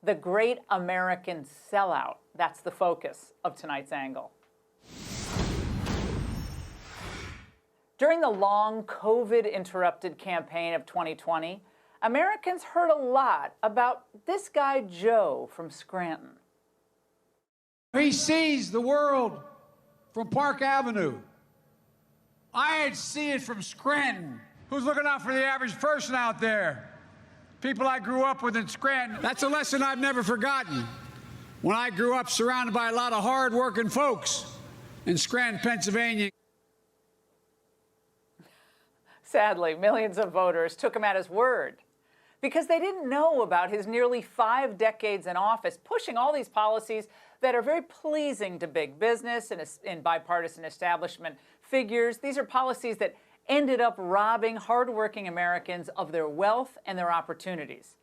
The great American sellout. That's the focus of tonight's angle. During the long COVID-interrupted campaign of 2020, Americans heard a lot about this guy, Joe from Scranton. He sees the world from Park Avenue. I see it from Scranton. Who's looking out for the average person out there? People I grew up with in Scranton. That's a lesson I've never forgotten. When I grew up surrounded by a lot of hard-working folks in Scranton, Pennsylvania. Sadly, millions of voters took him at his word because they didn't know about his nearly 5 decades in office, pushing all these policies that are very pleasing to big business and bipartisan establishment figures. These are policies that ended up robbing hardworking Americans of their wealth and their opportunities.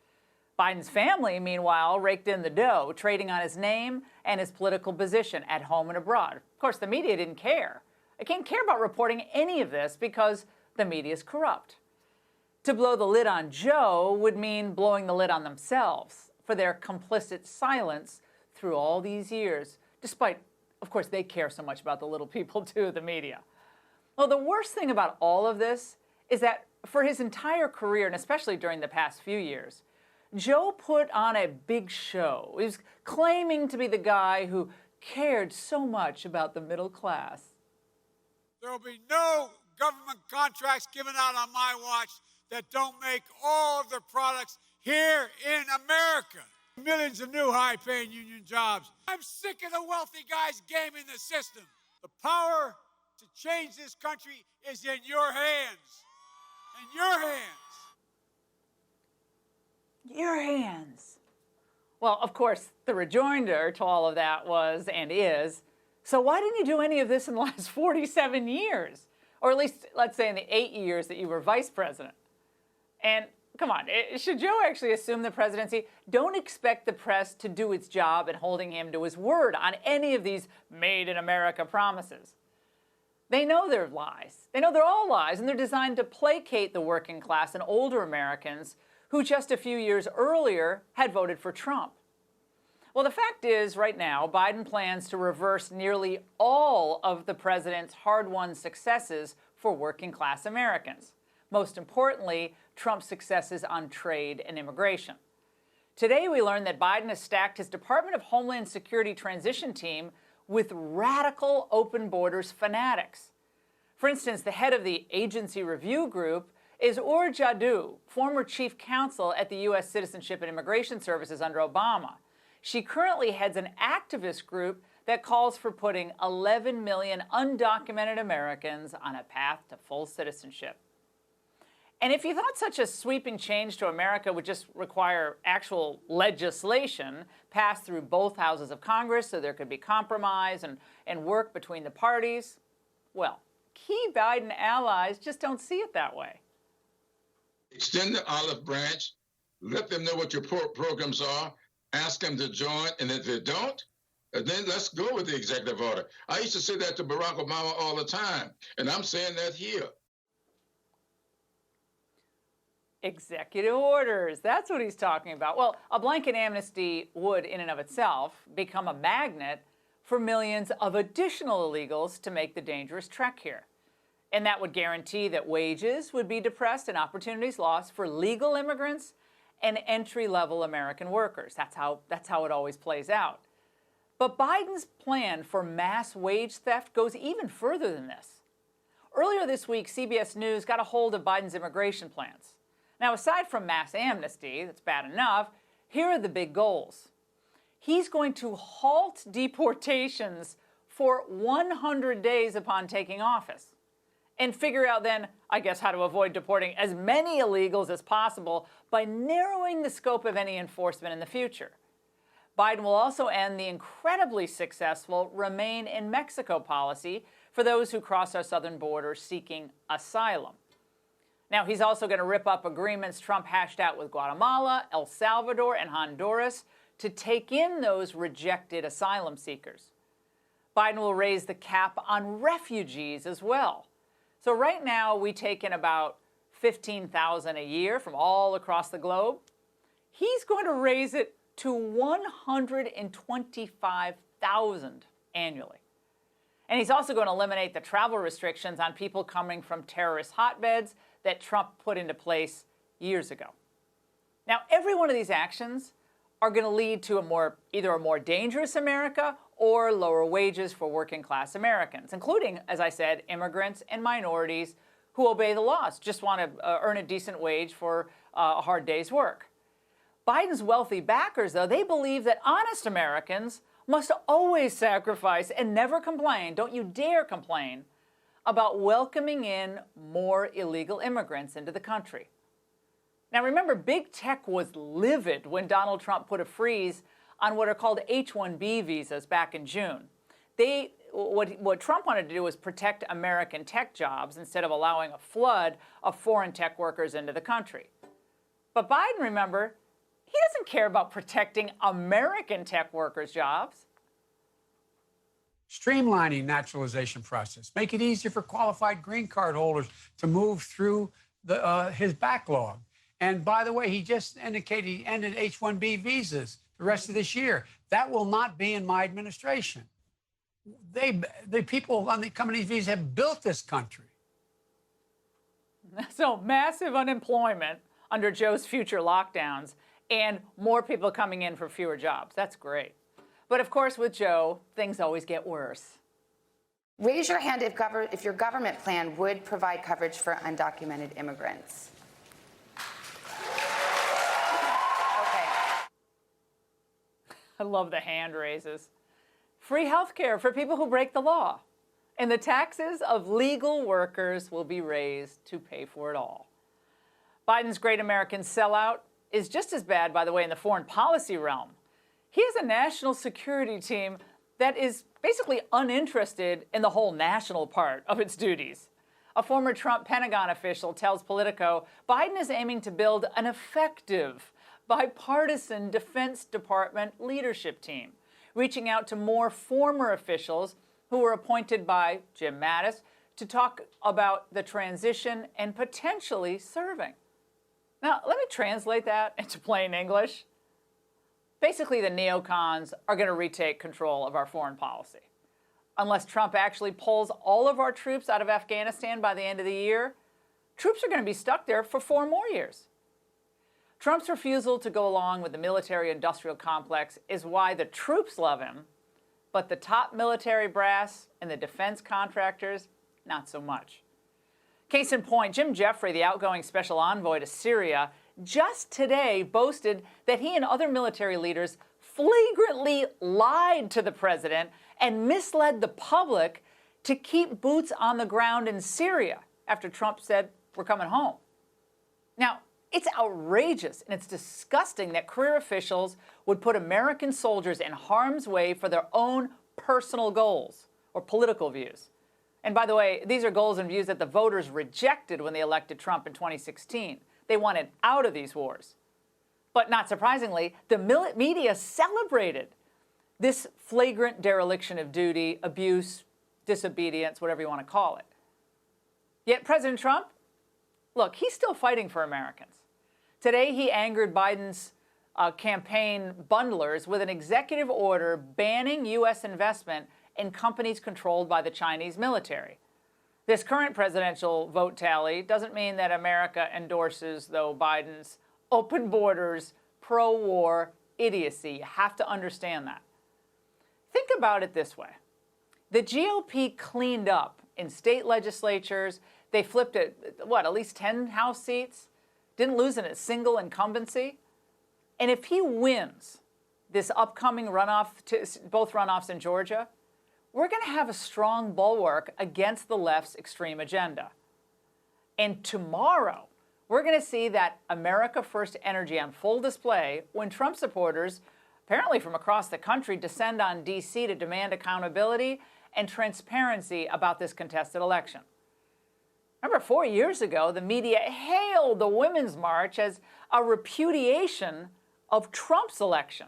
Biden's family, meanwhile, raked in the dough, trading on his name and his political position at home and abroad. Of course, the media didn't care. They can't care about reporting any of this because the media is corrupt. To blow the lid on Joe would mean blowing the lid on themselves for their complicit silence through all these years, despite, of course, they care so much about the little people too, the media. Well, the worst thing about all of this is that for his entire career, and especially during the past few years, Joe put on a big show. He was claiming to be the guy who cared so much about the middle class. There will be no government contracts given out on my watch that don't make all of their products here in America. Millions of new high-paying union jobs. I'm sick of the wealthy guys gaming the system. The power to change this country is in your hands. In your hands. Your hands. Well, of course, the rejoinder to all of that was and is, so why didn't you do any of this in the last 47 years? Or at least, let's say, in the 8 years that you were vice president. And come on, should Joe actually assume the presidency? Don't expect the press to do its job in holding him to his word on any of these made in America promises. They know they're lies. They know they're all lies, and they're designed to placate the working class and older Americans who just a few years earlier had voted for Trump. Well, the fact is, right now, Biden plans to reverse nearly all of the president's hard-won successes for working-class Americans. Most importantly, Trump's successes on trade and immigration. Today, we learned that Biden has stacked his Department of Homeland Security transition team with radical open borders fanatics. For instance, the head of the agency review group is Ur Jadoo, former chief counsel at the U.S. Citizenship and Immigration Services under Obama. She currently heads an activist group that calls for putting 11 million undocumented Americans on a path to full citizenship. And if you thought such a sweeping change to America would just require actual legislation passed through both houses of Congress so there could be compromise and work between the parties, well, key Biden allies just don't see it that way. Extend the olive branch, let them know what your programs are, ask them to join, and if they don't, then let's go with the executive order. I used to say that to Barack Obama all the time, and I'm saying that here. Executive orders, that's what he's talking about. Well, a blanket amnesty would, in and of itself, become a magnet for millions of additional illegals to make the dangerous trek here. And that would guarantee that wages would be depressed and opportunities lost for legal immigrants and entry-level American workers. That's how it always plays out. But Biden's plan for mass wage theft goes even further than this. Earlier this week, CBS News got a hold of Biden's immigration plans. Now, aside from mass amnesty, that's bad enough, here are the big goals. He's going to halt deportations for 100 days upon taking office and figure out then, I guess, how to avoid deporting as many illegals as possible by narrowing the scope of any enforcement in the future. Biden will also end the incredibly successful Remain in Mexico policy for those who cross our southern border seeking asylum. Now, he's also going to rip up agreements Trump hashed out with Guatemala, El Salvador, and Honduras to take in those rejected asylum seekers. Biden will raise the cap on refugees as well. So right now, we take in about 15,000 a year from all across the globe. He's going to raise it to 125,000 annually. And he's also going to eliminate the travel restrictions on people coming from terrorist hotbeds that Trump put into place years ago. Now, every one of these actions are going to lead to either a more dangerous America or lower wages for working-class Americans, including, as I said, immigrants and minorities who obey the laws, just want to earn a decent wage for a hard day's work. Biden's wealthy backers, though, they believe that honest Americans must always sacrifice and never complain, don't you dare complain, about welcoming in more illegal immigrants into the country. Now remember, big tech was livid when Donald Trump put a freeze on what are called H-1B visas back in June. What Trump wanted to do was protect American tech jobs instead of allowing a flood of foreign tech workers into the country. But Biden, remember, he doesn't care about protecting American tech workers' jobs. Streamlining naturalization process, make it easier for qualified green card holders to move through his backlog. And by the way, he just indicated he ended H-1B visas the rest of this year. That will not be in my administration. The people on the coming these visas have built this country. So massive unemployment under Joe's future lockdowns and more people coming in for fewer jobs. That's great. But of course, with Joe, things always get worse. Raise your hand if your government plan would provide coverage for undocumented immigrants. Okay. I love the hand raises. Free health care for people who break the law. And the taxes of legal workers will be raised to pay for it all. Biden's great American sellout is just as bad, by the way, in the foreign policy realm. He has a national security team that is basically uninterested in the whole national part of its duties. A former Trump Pentagon official tells Politico Biden is aiming to build an effective, bipartisan Defense Department leadership team, reaching out to more former officials who were appointed by Jim Mattis to talk about the transition and potentially serving. Now, let me translate that into plain English. Basically, the neocons are going to retake control of our foreign policy. Unless Trump actually pulls all of our troops out of Afghanistan by the end of the year, troops are going to be stuck there for 4 more years. Trump's refusal to go along with the military-industrial complex is why the troops love him, but the top military brass and the defense contractors, not so much. Case in point, Jim Jeffrey, the outgoing special envoy to Syria, just today boasted that he and other military leaders flagrantly lied to the president and misled the public to keep boots on the ground in Syria after Trump said, "We're coming home." Now, it's outrageous and it's disgusting that career officials would put American soldiers in harm's way for their own personal goals or political views. And by the way, these are goals and views that the voters rejected when they elected Trump in 2016. They wanted out of these wars. But not surprisingly, the media celebrated this flagrant dereliction of duty, abuse, disobedience, whatever you want to call it. Yet President Trump, look, he's still fighting for Americans. Today, he angered Biden's campaign bundlers with an executive order banning U.S. investment in companies controlled by the Chinese military. This current presidential vote tally doesn't mean that America endorses, though, Biden's open borders, pro-war idiocy. You have to understand that. Think about it this way. The GOP cleaned up in state legislatures. They flipped at least 10 House seats? Didn't lose in a single incumbency? And if he wins this upcoming runoff, both runoffs in Georgia, we're going to have a strong bulwark against the left's extreme agenda. And tomorrow, we're going to see that America First energy on full display when Trump supporters, apparently from across the country, descend on D.C. to demand accountability and transparency about this contested election. Remember, 4 years ago, the media hailed the Women's March as a repudiation of Trump's election.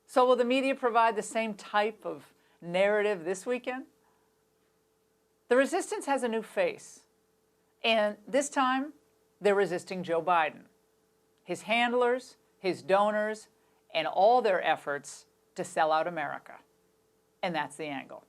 So will the media provide the same type of narrative this weekend? The resistance has a new face. And this time, they're resisting Joe Biden, his handlers, his donors, and all their efforts to sell out America. And that's the angle.